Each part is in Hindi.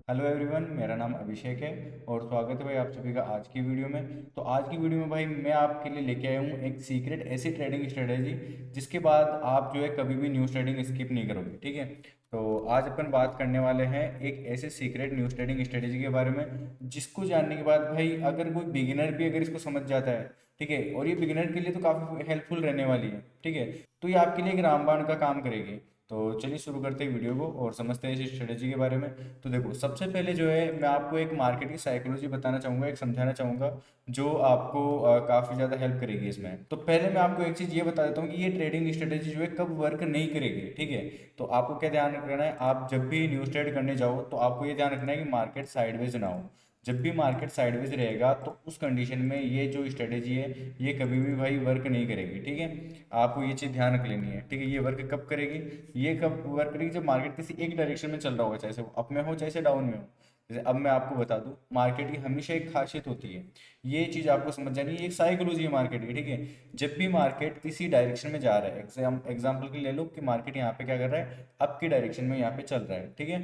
हेलो एवरीवन, मेरा नाम अभिषेक है और स्वागत है भाई आप सभी का आज की वीडियो में। तो आज की वीडियो में भाई मैं आपके लिए लेके आया हूँ एक सीक्रेट ऐसी ट्रेडिंग स्ट्रेटेजी जिसके बाद आप जो है कभी भी न्यूज़ ट्रेडिंग स्किप नहीं करोगे। ठीक है, तो आज अपन बात करने वाले हैं एक ऐसे सीक्रेट न्यूज़ ट्रेडिंग स्ट्रेटेजी के बारे में जिसको जानने के बाद भाई अगर कोई बिगिनर भी अगर इसको समझ जाता है, ठीक है, और ये बिगिनर के लिए तो काफ़ी हेल्पफुल रहने वाली है। ठीक है, तो ये आपके लिए एक रामबाण का काम करेगी। तो चलिए शुरू करते हैं वीडियो को और समझते हैं इस स्ट्रेटेजी के बारे में। तो देखो, सबसे पहले जो है मैं आपको एक मार्केट की साइकोलॉजी बताना चाहूँगा, एक समझाना चाहूँगा जो आपको काफ़ी ज़्यादा हेल्प करेगी इसमें। तो पहले मैं आपको एक चीज़ ये बता देता हूँ कि ये ट्रेडिंग स्ट्रेटेजी जो है कब वर्क नहीं करेगी। ठीक है, तो आपको क्या ध्यान रखना है, आप जब भी न्यूज़ ट्रेड करने जाओ तो आपको ये ध्यान रखना है कि मार्केट साइडवेज ना हो। जब भी मार्केट साइडवेज रहेगा तो उस कंडीशन में ये जो स्ट्रेटेजी है ये कभी भी भाई वर्क नहीं करेगी। ठीक है, आपको ये चीज़ ध्यान रख लेनी है। ठीक है, ये वर्क कब करेगी, ये कब वर्क करेगी, जब मार्केट किसी एक डायरेक्शन में चल रहा होगा, चाहे से वो अप में हो चाहे से डाउन में हो। जैसे अब मैं आपको बता दूं, मार्केट की हमेशा एक खासियत होती है, ये चीज़ आपको समझ जानी है, एक साइकोलॉजी है मार्केट की। ठीक है, जब भी मार्केट किसी डायरेक्शन में जा रहा है, एग्जाम्पल के लिए ले लो कि मार्केट यहाँ पे क्या कर रहा है, अप की डायरेक्शन में यहाँ पे चल रहा है। ठीक है,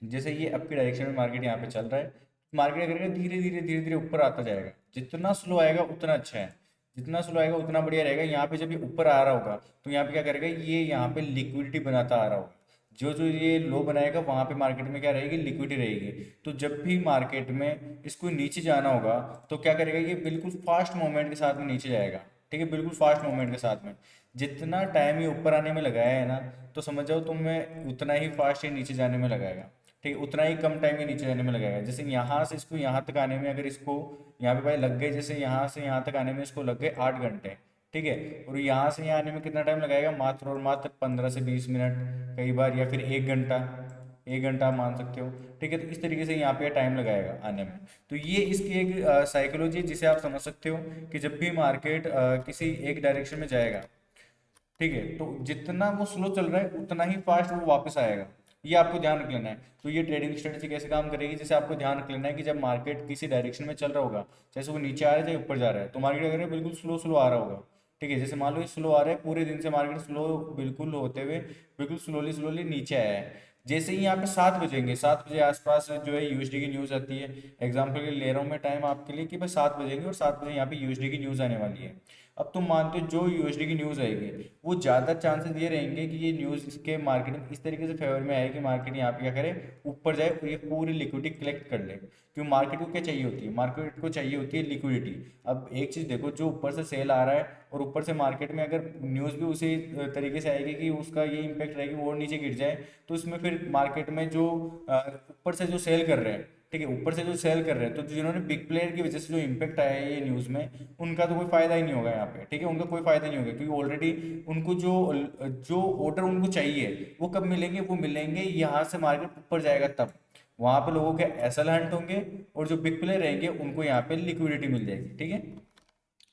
जैसे ये अप की डायरेक्शन में मार्केट यहाँ पे चल रहा है, मार्केट क्या करेगा, धीरे धीरे ऊपर आता जाएगा। जितना स्लो आएगा उतना अच्छा है, जितना स्लो आएगा उतना बढ़िया रहेगा। यहाँ पे जब ये ऊपर आ रहा होगा तो यहाँ पे क्या करेगा, ये यहाँ पे लिक्विडिटी बनाता आ रहा होगा। जो जो ये लो बनाएगा वहां पे मार्केट में क्या रहेगी, लिक्विडिटी रहेगी। तो जब भी मार्केट में इसको नीचे जाना होगा तो क्या करेगा, ये बिल्कुल फास्ट मूवमेंट के साथ में नीचे जाएगा। ठीक है, बिल्कुल फास्ट मूवमेंट के साथ में। जितना टाइम ये ऊपर आने में लगाया है ना, तो समझ जाओ तुम्हें उतना ही फास्ट ये नीचे जाने में लगाएगा। ठीक है, उतना ही कम टाइम ये नीचे जाने में लगेगा। जैसे यहाँ से इसको यहाँ तक आने में, अगर इसको यहाँ पे भाई लग गए, जैसे यहाँ से यहाँ तक आने में इसको लग गए 8 घंटे। ठीक है, और यहाँ से यहाँ आने में कितना टाइम लगाएगा, मात्र और मात्र 15 से 20 मिनट, कई बार या फिर 1 घंटा। 1 घंटा आप मान सकते हो। ठीक है, तो इस तरीके से यहाँ पे टाइम लगाएगा आने में। तो ये इसकी एक साइकोलॉजी जिसे आप समझ सकते हो कि जब भी मार्केट किसी एक डायरेक्शन में जाएगा, ठीक है, तो जितना वो स्लो चल रहा है उतना ही फास्ट वो वापस आएगा। ये आपको ध्यान रख लेना है। तो ये ट्रेडिंग स्ट्रेटेजी कैसे काम करेगी, जैसे आपको ध्यान रख लेना है कि जब मार्केट किसी डायरेक्शन में चल रहा होगा, जैसे वो नीचे आ रहा है चाहे ऊपर जा रहा है, तो मार्केट अगर बिल्कुल स्लो स्लो आ रहा होगा। ठीक है, जैसे मान लो ये स्लो आ रहा है, पूरे दिन से मार्केट स्लो बिल्कुल होते हुए बिल्कुल स्लोली स्लोली नीचे आया है। जैसे ही यहाँ पे 7 बजेंगे, 7 बजे आसपास जो है यूएसडी की न्यूज़ आती है। एग्जाम्पल के लिए ले रहा हूँ मैं टाइम आपके लिए कि भाई 7 बजेंगे और 7 बजे यहाँ पे यूएसडी की न्यूज़ आने वाली है। अब तुम मानते हो जो यूएसडी की न्यूज़ आएगी वो ज़्यादा चांसेस ये रहेंगे कि ये न्यूज़ इसके मार्केट में इस तरीके से फेवर में आए कि मार्केट यहाँ पे क्या करे, ऊपर जाए और ये पूरी लिक्विडिटी कलेक्ट कर ले। क्यों, मार्केट को क्या चाहिए होती है, मार्केट को चाहिए होती है लिक्विडिटी। अब एक चीज़ देखो, जो ऊपर से सेल आ रहा है और ऊपर से मार्केट में अगर न्यूज़ भी उसी तरीके से आएगी कि उसका ये इम्पैक्ट रहेगी वो और नीचे गिर जाए, तो इसमें फिर मार्केट में जो ऊपर से जो सेल कर रहे हैं, ठीक है, ऊपर से जो सेल कर रहे हैं, तो जिन्होंने बिग प्लेयर की वजह से जो इम्पैक्ट आया है ये न्यूज़ में, उनका तो कोई फायदा ही नहीं होगा यहाँ पे। ठीक है, उनका कोई फायदा नहीं होगा क्योंकि ऑलरेडी उनको जो जो ऑर्डर उनको चाहिए वो कब मिलेंगे, वो मिलेंगे यहाँ से मार्केट ऊपर जाएगा तब। वहां पे लोगों के एसएल हंट होंगे और जो बिग प्लेयर रहेंगे उनको यहाँ पे लिक्विडिटी मिल जाएगी। ठीक है,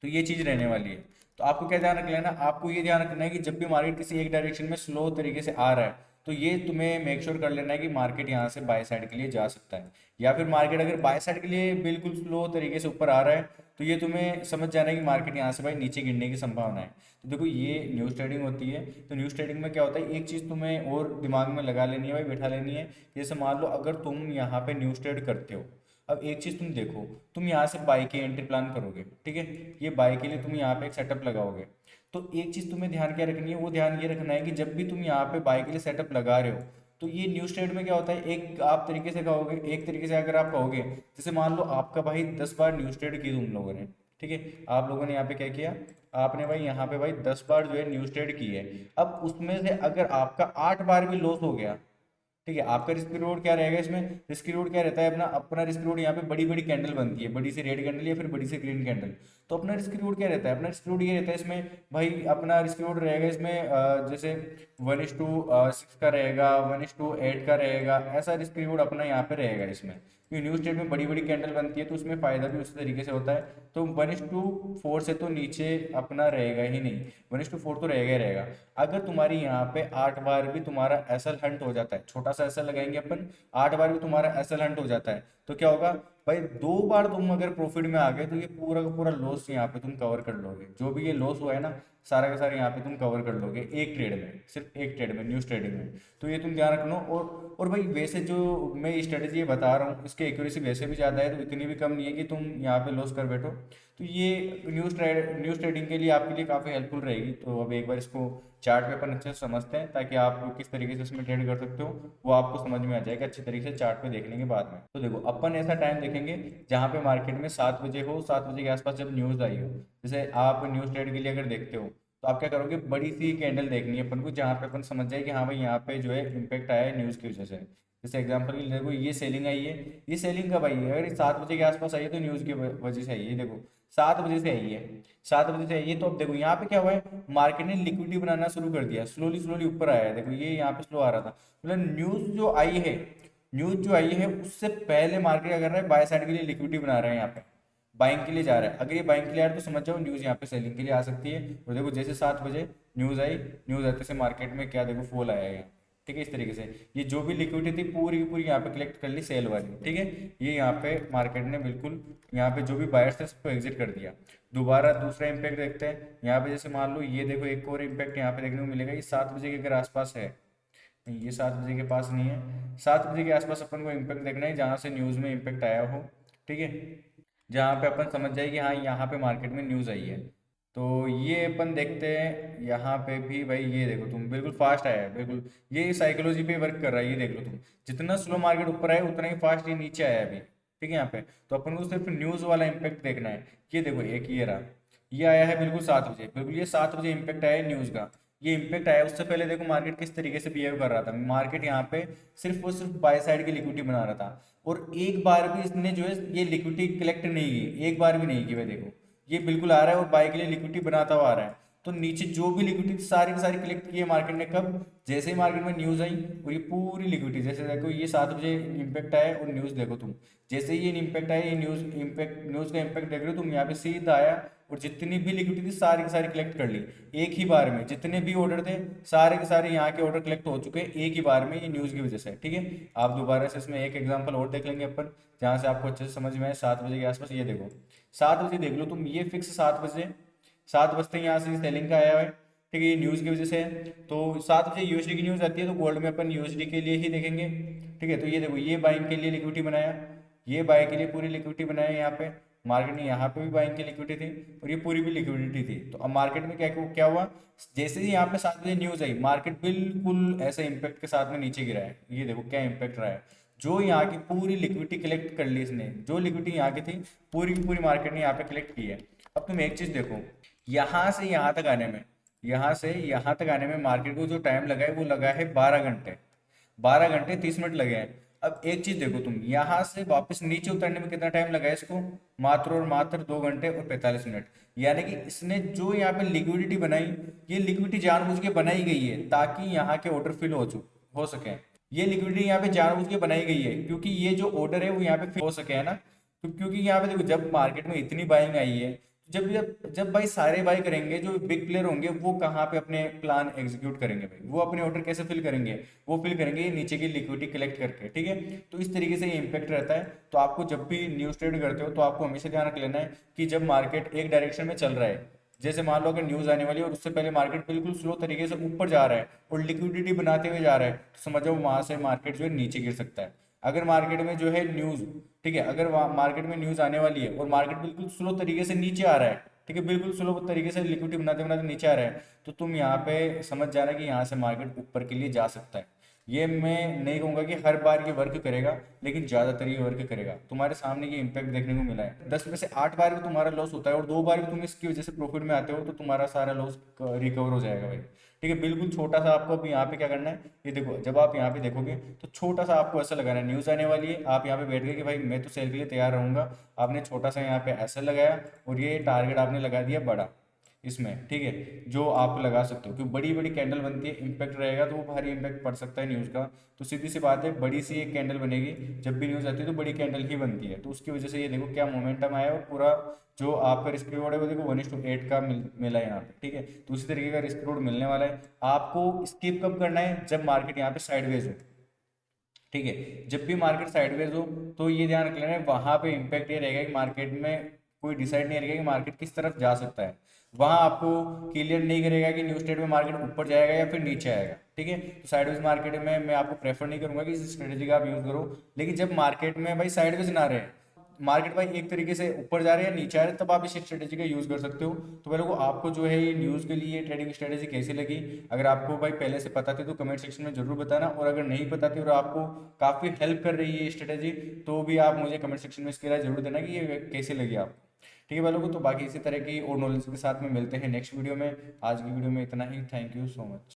तो ये चीज रहने वाली है। तो आपको क्या ध्यान रख लेना, आपको ये ध्यान रखना है कि जब भी मार्केट किसी एक डायरेक्शन में स्लो तरीके से आ रहा है तो ये तुम्हें मेक श्योर कर लेना है कि मार्केट यहाँ से बाय साइड के लिए जा सकता है। या फिर मार्केट अगर बाय साइड के लिए बिल्कुल स्लो तरीके से ऊपर आ रहा है तो ये तुम्हें समझ जाना है कि मार्केट यहाँ से भाई नीचे गिरने की संभावना है। तो देखो, ये न्यूज़ ट्रेडिंग होती है। तो न्यूज़ ट्रेडिंग में क्या होता है, एक चीज़ तुम्हें और दिमाग में लगा लेनी है भाई, बैठा लेनी है। जैसे मान लो अगर तुम यहाँ पे न्यूज़ ट्रेड करते हो, अब एक चीज तुम देखो, तुम यहाँ से बाई की एंट्री प्लान करोगे। ठीक है, ये बाई के लिए तुम यहाँ पे एक सेटअप लगाओगे। तो एक चीज तुम्हें ध्यान क्या रखनी है, वो ध्यान ये रखना है कि जब भी तुम यहाँ पे बाई के लिए सेटअप लगा रहे हो तो ये न्यूज ट्रेड में क्या होता है, एक आप तरीके से कहोगे, एक तरीके से अगर आप कहोगे, जैसे मान लो आपका भाई 10 बार न्यूज ट्रेड की तुम लोगों ने। ठीक है, आप लोगों ने यहाँ पे क्या किया, आपने भाई यहाँ पे भाई 10 बार जो है न्यूज ट्रेड की है। अब उसमें से अगर आपका 8 बार भी लॉस हो गया, ठीक है, आपका रिस्क रिवॉर्ड क्या रहेगा इसमें, रिस्क रिवॉर्ड क्या रहता है अपना, अपना रिस्क रिवॉर्ड यहाँ पे बड़ी बड़ी कैंडल बनती है, बड़ी सी रेड कैंडल या फिर बड़ी सी ग्रीन कैंडल। तो अपना रिस्क रिवॉर्ड क्या रहता है, अपना रिस्क रिवॉर्ड ये रहता है इसमें भाई, अपना रिस्क रिवॉर्ड रहेगा इसमें जैसे 1:6 का रहेगा, 1:8 का रहेगा, ऐसा रिस्क रिवॉर्ड अपना यहाँ पे रहेगा इसमें। क्योंकि न्यूज स्टेट में बड़ी बड़ी कैंडल बनती है तो उसमें फायदा भी उसी तरीके से होता है। तो 1:4 से तो नीचे अपना रहेगा ही नहीं, 1:4 तो रहेगा ही रहेगा। अगर तुम्हारी यहाँ पे 8 बार भी तुम्हारा एसएल हंट हो जाता है, छोटा सा एसएल लगाएंगे अपन, 8 बार भी तुम्हारा एसएल हंट हो जाता है, तो क्या होगा भाई, 2 बार तुम अगर प्रॉफिट में आ गए तो ये पूरा का पूरा लॉस यहाँ पे तुम कवर कर लोगे। जो भी ये लॉस हुआ है ना, सारा का सारा यहाँ पे तुम कवर कर लोगे एक ट्रेड में, सिर्फ एक ट्रेड में, न्यूज ट्रेडिंग में। तो ये तुम ध्यान रखना। और और भाई वैसे जो मैं स्ट्रेटेजी बता रहा हूँ इसकी एक्यूरेसी वैसे भी ज़्यादा है, तो इतनी भी कम नहीं है कि तुम यहाँ पे लॉस कर बैठो। तो ये न्यूज़ ट्रेडिंग के लिए आपके लिए काफ़ी हेल्पफुल रहेगी। तो अब एक बार इसको चार्ट पे अपन अच्छे से समझते हैं, ताकि आप किस तरीके से इसमें ट्रेड कर सकते हो वो आपको समझ में आ जाएगा अच्छी तरीके से चार्ट पे देखने के बाद में। तो देखो अपन ऐसा टाइम देखेंगे जहाँ पे मार्केट में 7 बजे हो, 7 बजे के आसपास जब न्यूज़ आई हो। जैसे आप न्यूज़ ट्रेड के लिए अगर देखते हो तो आप क्या करोगे, बड़ी सी कैंडल देखनी है अपन को जहाँ पे अपन समझ जाए कि हाँ भाई यहाँ पे जो है इम्पैक्ट आया है न्यूज़ की वजह से। जैसे एग्जांपल के लिए देखो ये सेलिंग आई है, ये सेलिंग कब आई है, अगर ये 7 बजे के आसपास आई है तो न्यूज़ की वजह से आई है। देखो 7 बजे से आई है, 7 बजे से आई है। तो अब देखो यहाँ पे क्या हुआ है, मार्केट ने लिक्विडिटी बनाना शुरू कर दिया, स्लोली स्लोली ऊपर आया है। देखो ये यहाँ पे स्लो आ रहा था, मतलब न्यूज़ जो आई है, न्यूज़ जो आई है उससे पहले मार्केट क्या कर रहा है, बाय साइड के लिए लिक्विडिटी बना रहा है, यहाँ पे बाइंग के लिए जा रहा है। अगर ये बाइंग के लिए आ रहा है तो समझ जाओ न्यूज़ यहाँ पे सेलिंग के लिए आ सकती है। और देखो जैसे 7 बजे न्यूज़ आई, न्यूज़ आते से मार्केट में क्या देखो फॉल आया है यहाँ। ठीक है, इस तरीके से ये जो भी लिक्विडिटी थी पूरी की पूरी यहाँ पे कलेक्ट कर ली सेल वाली। ठीक है, ये यहाँ पे मार्केट ने बिल्कुल यहाँ पे जो भी बायर्स थे सबको एग्जिट कर दिया। दोबारा दूसरा इम्पैक्ट देखते हैं यहाँ पे। जैसे मान लो ये देखो एक और इम्पैक्ट यहाँ पे देखने को मिलेगा, ये 7 बजे के अगर आसपास है, नहीं ये 7 बजे के पास नहीं है, 7 बजे के आसपास अपन को इम्पैक्ट देखना है जहाँ से न्यूज़ में इम्पैक्ट आया हो। ठीक है, जहाँ पे अपन समझ जाए कि हाँ यहाँ पे मार्केट में न्यूज़ आई है। तो ये अपन देखते हैं यहाँ पे भी भाई, ये देखो तुम बिल्कुल फास्ट आया है, बिल्कुल ये साइकोलॉजी पे वर्क कर रहा है। ये देख लो तुम, जितना स्लो मार्केट ऊपर आया उतना ही फास्ट ये नीचे आया है अभी। ठीक है, यहाँ पे तो अपन को सिर्फ न्यूज़ वाला इम्पैक्ट देखना है। ये देखो एक ये रहा, ये आया है बिल्कुल 7 बजे, बिल्कुल ये 7 बजे इम्पैक्ट आया है न्यूज़ का। ये इम्पैक्ट आया, उससे पहले देखो मार्केट किस तरीके से बिहेव कर रहा था। मार्केट यहाँ पे सिर्फ और सिर्फ बाय साइड की लिक्विडिटी बना रहा था, और एक बार भी इसने जो है ये लिक्विडिटी कलेक्ट नहीं की, एक बार भी नहीं की। भाई देखो ये बिल्कुल आ रहा है और बाय के लिए लिक्विडिटी बनाता हुआ आ रहा है। तो नीचे जो भी लिक्विडिटी सारी की सारी कलेक्ट की है मार्केट ने, कब, जैसे ही मार्केट में न्यूज़ आई, और ये पूरी लिक्विडिटी जैसे देखो ये 7 बजे इम्पैक्ट आया और न्यूज़ देखो तुम, जैसे ही ये इम्पैक्ट आया, ये न्यूज़ का इम्पैक्ट देख रहे हो तुम, यहाँ पे सीधा आया और जितनी भी लिक्विडिटी थी सारी की सारी कलेक्ट कर ली एक ही बार में। जितने भी ऑर्डर थे सारे के सारे यहाँ के ऑर्डर कलेक्ट हो चुके हैं एक ही बार में, ये न्यूज़ की वजह से। ठीक है, आप दोबारा से इसमें एक एग्जांपल और देख लेंगे अपन जहाँ से आपको अच्छे से समझ में आए। 7 बजे के आसपास ये देखो, 7 बजे देख लो तुम, ये फिक्स 7 बजे, 7 बजते यहाँ से सेलिंग का आया है। ठीक है, ये न्यूज़ की वजह से है। तो 7 बजे यूएसडी की न्यूज़ आती है तो गोल्ड में अपन यूएसडी के लिए ही देखेंगे। ठीक है, तो ये देखो ये बाइंग के लिए लिक्विडिटी बनाया, ये बाय के लिए पूरी लिक्विडिटी बनाया यहाँ पे। मार्केट ने यहाँ पे भी बाइंग की लिक्विडिटी थी और ये पूरी भी लिक्विडिटी थी। तो अब मार्केट में क्या क्या हुआ, जैसे ही यहाँ पे 7 बजे न्यूज़ आई मार्केट बिल्कुल ऐसे इम्पैक्ट के साथ में नीचे गिरा है। ये देखो क्या इम्पैक्ट रहा है, जो यहाँ की पूरी लिक्विडिटी कलेक्ट कर ली इसने, जो लिक्विडिटी यहाँ की थी पूरी की पूरी मार्केट ने यहाँ पे कलेक्ट की है। अब तुम एक चीज़ देखो, यहाँ से यहाँ तक आने में, यहाँ से यहाँ तक आने में मार्केट को जो टाइम लगा है वो लगा है 12 घंटे, 12 घंटे 30 मिनट लगे हैं। अब एक चीज देखो तुम, यहाँ से वापस नीचे उतरने में कितना टाइम लगा है इसको, मात्र और मात्र 2 घंटे और 45 मिनट। यानी कि इसने जो यहाँ पे लिक्विडिटी बनाई, ये लिक्विडिटी जानबूझ के बनाई गई है ताकि यहाँ के ऑर्डर फिल हो सके। ये लिक्विडिटी यहाँ पे जानबूझ के बनाई गई है क्योंकि ये जो ऑर्डर है वो यहाँ पे फिल हो सके, है ना। तो क्योंकि यहाँ पे देखो जब मार्केट में इतनी बाइंग आई है, जब जब जब भाई सारे बाई करेंगे, जो बिग प्लेयर होंगे वो कहाँ पे अपने प्लान एग्जीक्यूट करेंगे भाई, वो अपने ऑर्डर कैसे फिल करेंगे, वो फिल करेंगे नीचे की लिक्विडिटी कलेक्ट करके। ठीक है, तो इस तरीके से ये इम्पैक्ट रहता है। तो आपको जब भी न्यूज ट्रेड करते हो तो आपको हमेशा ध्यान रख लेना है कि जब मार्केट एक डायरेक्शन में चल रहा है, जैसे मान लो अगर न्यूज आने वाली है और उससे पहले मार्केट बिल्कुल स्लो तरीके से ऊपर जा रहा है और लिक्विडिटी बनाते हुए जा रहा है, तो समझो वहां से मार्केट जो है नीचे गिर सकता है। अगर मार्केट में जो है न्यूज, ठीक है, अगर मार्केट में न्यूज आने वाली है और मार्केट बिल्कुल स्लो तरीके से नीचे आ रहा है, ठीक है, बिल्कुल स्लो तरीके से लिक्विडिटी बनाते बनाते नीचे आ रहा है, तो तुम यहाँ पे समझ जाना कि यहाँ से मार्केट ऊपर के लिए जा सकता है। ये मैं नहीं कहूंगा कि हर बार ये वर्क करेगा, लेकिन ज़्यादातर ये वर्क करेगा। तुम्हारे सामने ये इम्पैक्ट देखने को मिला है, 10 में से 8 बार भी तुम्हारा लॉस होता है और 2 बार भी तुम इसकी वजह से प्रॉफिट में आते हो, तो तुम्हारा सारा लॉस रिकवर हो जाएगा भाई। ठीक है, बिल्कुल छोटा सा आपको अभी यहाँ पे क्या करना है, ये देखो जब आप यहाँ पे देखोगे तो छोटा सा आपको ऐसा लगाना है, न्यूज़ आने वाली है, आप यहाँ पे बैठ गए कि भाई मैं तो सेल के लिए तैयार रहूंगा, आपने छोटा सा यहाँ पे ऐसा लगाया और ये टारगेट आपने लगा दिया बड़ा इसमें। ठीक है, जो आप लगा सकते हो क्योंकि बड़ी बड़ी कैंडल बनती है, इम्पैक्ट रहेगा तो वो भारी इम्पैक्ट पड़ सकता है न्यूज़ का। तो सीधी सी बात है, बड़ी सी एक कैंडल बनेगी, जब भी न्यूज़ आती है तो बड़ी कैंडल ही बनती है। तो उसकी वजह से ये देखो क्या मोमेंटम आया और पूरा जो आपका रिस्क रिवॉर्ड है वो देखो 1:8 का मिला है यहाँ पे। ठीक है, तो उसी तरीके का रिस्क रिवॉर्ड मिलने वाला है। आपको स्किप कब करना है, जब मार्केट यहाँ पे साइडवेज हो। ठीक है, जब भी मार्केट साइडवेज हो तो ये ध्यान रख लेना है, वहां पे इम्पैक्ट ये रहेगा कि मार्केट में कोई डिसाइड नहीं रहेगा कि मार्केट किस तरफ जा सकता है। वहाँ आपको क्लियर नहीं करेगा कि न्यू ट्रेड में मार्केट ऊपर जाएगा या फिर नीचे आएगा। ठीक है, तो साइडवेज मार्केट में मैं आपको प्रेफर नहीं करूंगा कि इस स्ट्रेटेजी का आप यूज़ करो। लेकिन जब मार्केट में भाई साइडवेज ना रहे, मार्केट भाई एक तरीके से ऊपर जा रहे हैं या नीचे आ रहे हैं, तब आप इस स्ट्रेटेजी का यूज़ कर सकते हो। तो भाई लोगों, आपको जो है ये न्यूज़ के लिए ट्रेडिंग स्ट्रेटेजी कैसी लगी? अगर आपको भाई पहले से पता थी तो कमेंट सेक्शन में जरूर बताना, और अगर नहीं पता थी और आपको काफ़ी हेल्प कर रही है ये स्ट्रेटेजी, तो भी आप मुझे कमेंट सेक्शन में इसकी राय जरूर देना कि ये कैसी लगी आपको। ठीक है भाई लोगों, तो बाकी इसी तरह की और नॉलेज के साथ में मिलते हैं नेक्स्ट वीडियो में। आज की वीडियो में इतना ही। Thank you so much.